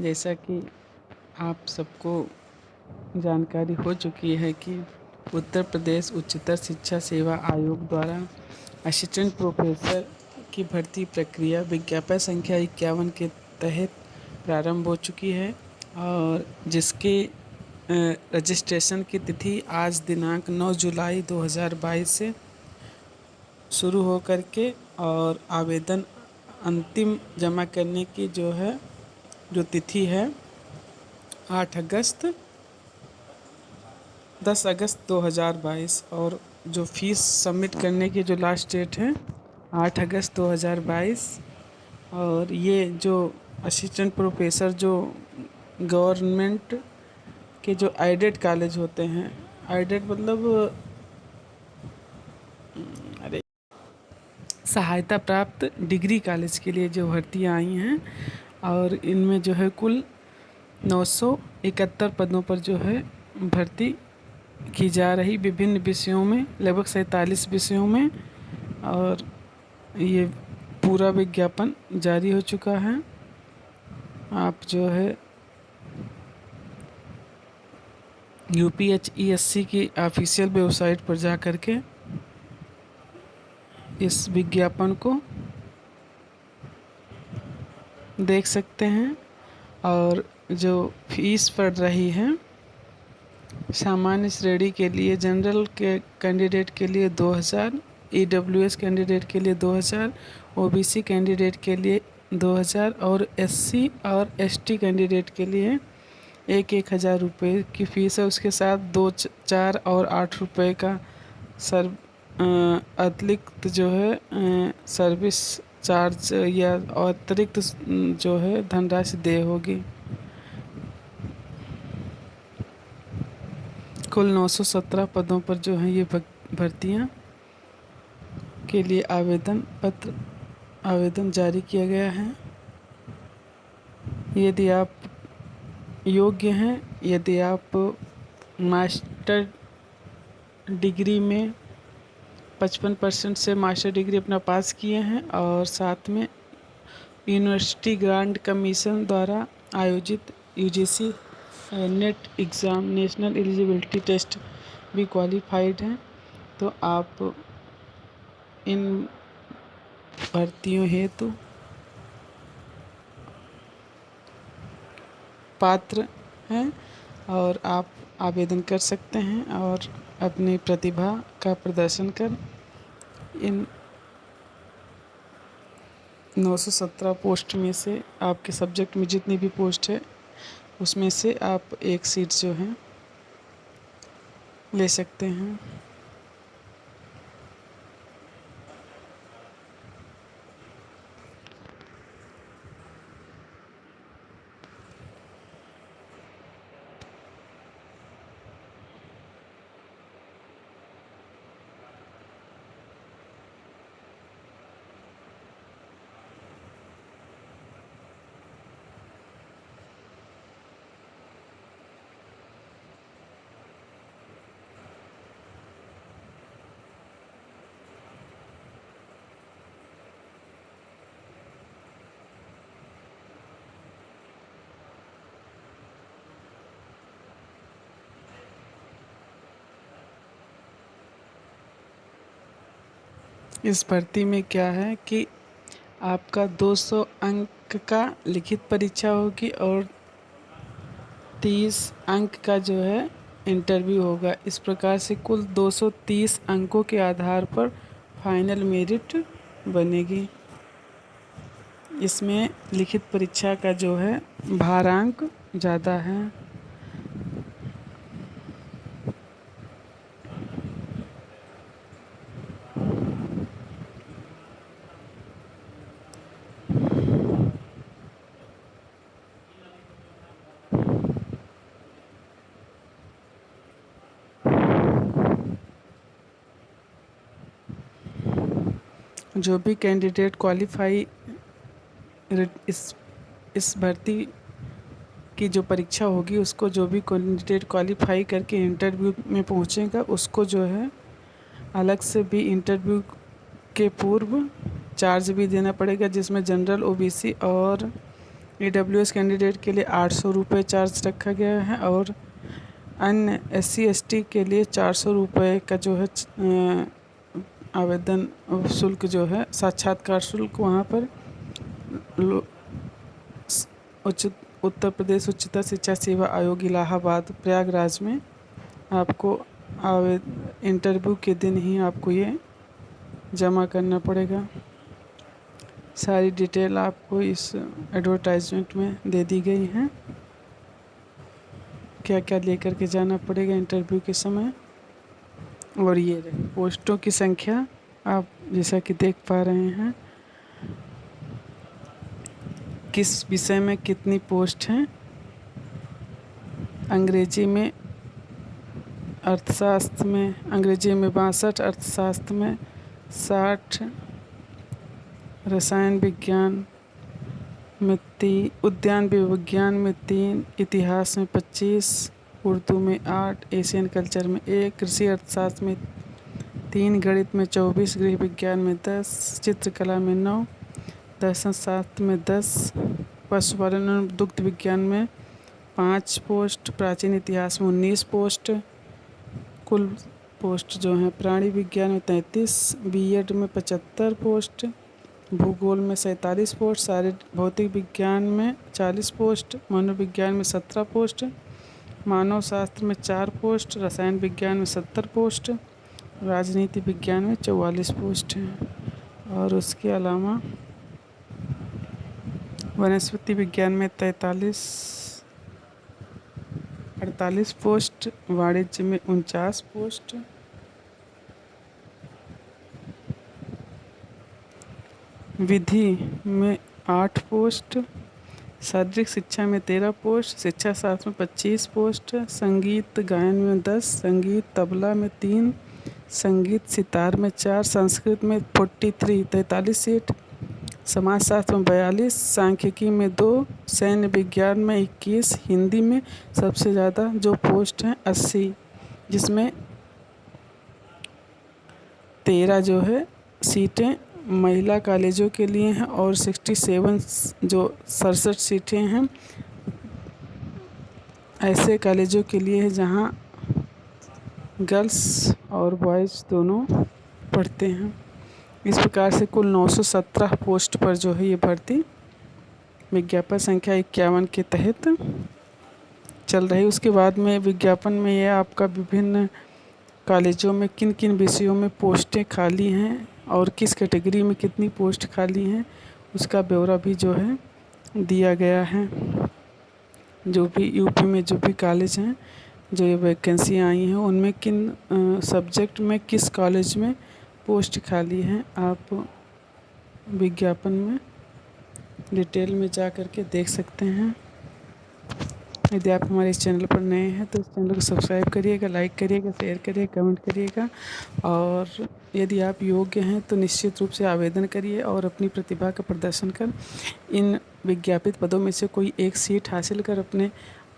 जैसा कि आप सबको जानकारी हो चुकी है कि उत्तर प्रदेश उच्चतर शिक्षा सेवा आयोग द्वारा असिस्टेंट प्रोफेसर की भर्ती प्रक्रिया विज्ञापन संख्या 51 के तहत प्रारंभ हो चुकी है और जिसके रजिस्ट्रेशन की तिथि आज दिनांक 9 जुलाई 2022 से शुरू हो करके और आवेदन अंतिम जमा करने की जो तिथि है 8 अगस्त 10 अगस्त 2022 और जो फीस सबमिट करने की जो लास्ट डेट है 8 अगस्त 2022। और ये जो असिस्टेंट प्रोफेसर जो गवर्नमेंट के जो एडेड कॉलेज होते हैं, एडेड मतलब अरे सहायता प्राप्त डिग्री कॉलेज के लिए जो भर्तियाँ आई हैं और इनमें जो है कुल 971 पदों पर जो है भर्ती की जा रही विभिन्न विषयों में, लगभग 47 विषयों में। और ये पूरा विज्ञापन जारी हो चुका है। आप जो है UPHESC की ऑफिशियल वेबसाइट पर जा कर के इस विज्ञापन को देख सकते हैं। और जो फीस पड़ रही है सामान्य श्रेणी के लिए, जनरल के कैंडिडेट के लिए 2000, EWS कैंडिडेट के लिए 2000, OBC कैंडिडेट के लिए 2000 और SC और ST कैंडिडेट के लिए 1,000 रुपये की फ़ीस है। उसके साथ 2, 4 और 8 रुपये का अतिरिक्त जो है सर्विस चार्ज या अतिरिक्त जो है धनराशि देय होगी। कुल 917 पदों पर जो है ये भर्तियां के लिए आवेदन जारी किया गया है। यदि आप योग्य हैं, यदि आप मास्टर डिग्री में 55% से मास्टर डिग्री अपना पास किए हैं और साथ में यूनिवर्सिटी ग्रांट कमीशन द्वारा आयोजित UGC NET exam, national eligibility test भी क्वालिफाइड हैं, तो आप इन भर्तियों हेतु पात्र हैं और आप आवेदन कर सकते हैं और अपनी प्रतिभा का प्रदर्शन कर इन 917 पोस्ट में से आपके सब्जेक्ट में जितनी भी पोस्ट है उसमें से आप एक सीट जो है ले सकते हैं। इस भर्ती में क्या है कि आपका 200 अंक का लिखित परीक्षा होगी और 30 अंक का जो है इंटरव्यू होगा। इस प्रकार से कुल 230 अंकों के आधार पर फाइनल मेरिट बनेगी। इसमें लिखित परीक्षा का जो है भारांक ज़्यादा है। जो भी कैंडिडेट क्वालिफाई इस भर्ती की जो परीक्षा होगी, उसको जो भी कैंडिडेट क्वालिफाई करके इंटरव्यू में पहुंचेगा उसको जो है अलग से भी इंटरव्यू के पूर्व चार्ज भी देना पड़ेगा, जिसमें जनरल, OBC और EWS कैंडिडेट के लिए 800 रुपये चार्ज रखा गया है और अन्य SC/ST के लिए 400 रुपये का जो है आवेदन शुल्क जो है साक्षात्कार शुल्क वहाँ पर उत्तर प्रदेश उच्चतर शिक्षा सेवा आयोग इलाहाबाद प्रयागराज में आपको इंटरव्यू के दिन ही आपको ये जमा करना पड़ेगा। सारी डिटेल आपको इस एडवर्टाइजमेंट में दे दी गई हैं, क्या क्या लेकर के जाना पड़ेगा इंटरव्यू के समय। और ये रही पोस्टों की संख्या, आप जैसा कि देख पा रहे हैं किस विषय में कितनी पोस्ट हैं। अंग्रेजी में अर्थशास्त्र में 62, अर्थशास्त्र में 60, रसायन विज्ञान में 3, उद्यान विज्ञान में 3, इतिहास में 25, उर्दू में 8, एशियन कल्चर में 1, कृषि अर्थशास्त्र में 3, गणित में 24, गृह विज्ञान में 10, चित्रकला में 9, दर्शन शास्त्र में 10, पशुपालन और दुग्ध विज्ञान में 5 पोस्ट, प्राचीन इतिहास में 19 पोस्ट, कुल पोस्ट जो हैं प्राणी विज्ञान में 33, बीएड में 75 पोस्ट, भूगोल में 47 पोस्ट, शारीरिक भौतिक विज्ञान में 40 पोस्ट, मनोविज्ञान में 17 पोस्ट, मानव शास्त्र में 4 पोस्ट, रसायन विज्ञान में 70 पोस्ट, राजनीति विज्ञान में 44 पोस्ट हैं। और उसके अलावा वनस्पति विज्ञान में 48 पोस्ट, वाणिज्य में 49 पोस्ट, विधि में 8 पोस्ट, शारीरिक शिक्षा में 13 पोस्ट, शिक्षा शास्त्र में 25 पोस्ट, संगीत गायन में 10, संगीत तबला में 3, संगीत सितार में 4, संस्कृत में 43 सीट, समाजशास्त्र में 42, सांख्यिकी में 2, सैन्य विज्ञान में 21, हिंदी में सबसे ज़्यादा जो पोस्ट हैं 80, जिसमें 13 जो है सीटें महिला कॉलेजों के लिए हैं और 67 जो 67 सीटें हैं ऐसे कॉलेजों के लिए है जहां गर्ल्स और बॉयज़ दोनों पढ़ते हैं। इस प्रकार से कुल 917 पोस्ट पर जो है ये भर्ती विज्ञापन संख्या 51 के तहत चल रही। उसके बाद में विज्ञापन में ये आपका विभिन्न कॉलेजों में किन किन विषयों में पोस्टें खाली हैं और किस कैटेगरी में कितनी पोस्ट खाली हैं उसका ब्यौरा भी जो है दिया गया है। जो भी यूपी में जो भी कॉलेज हैं जो ये वैकेंसी आई हैं उनमें किन सब्जेक्ट में किस कॉलेज में पोस्ट खाली हैं आप विज्ञापन में डिटेल में जा कर के देख सकते हैं। यदि आप हमारे इस चैनल पर नए हैं तो इस चैनल को सब्सक्राइब करिएगा, लाइक करिएगा, शेयर करिएगा, कमेंट करिएगा। और यदि आप योग्य हैं तो निश्चित रूप से आवेदन करिए और अपनी प्रतिभा का प्रदर्शन कर इन विज्ञापित पदों में से कोई एक सीट हासिल कर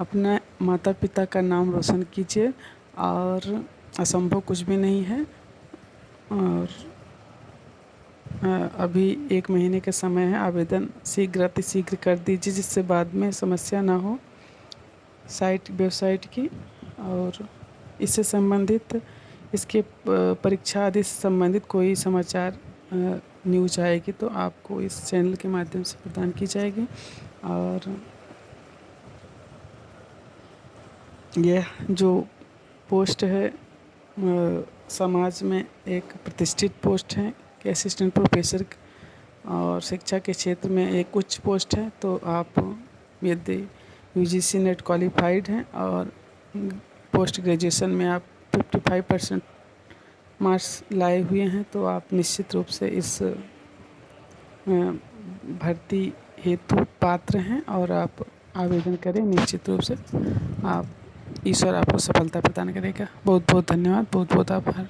अपना माता पिता का नाम रोशन कीजिए। और असंभव कुछ भी नहीं है। और अभी 1 महीने का समय है, आवेदन शीघ्र कर दीजिए जिससे बाद में समस्या ना हो वेबसाइट की। और इससे संबंधित इसके परीक्षा आदि से संबंधित कोई समाचार न्यूज आएगी तो आपको इस चैनल के माध्यम से प्रदान की जाएगी। और यह जो पोस्ट है समाज में एक प्रतिष्ठित पोस्ट है कि असिस्टेंट प्रोफेसर और शिक्षा के क्षेत्र में एक उच्च पोस्ट है। तो आप यदि UGC नेट क्वालिफाइड हैं और पोस्ट ग्रेजुएशन में आप 55% मार्क्स लाए हुए हैं तो आप निश्चित रूप से इस भर्ती हेतु पात्र हैं और आप आवेदन करें। निश्चित रूप से ईश्वर आपको सफलता प्रदान करेगा। बहुत बहुत धन्यवाद, बहुत बहुत आभार।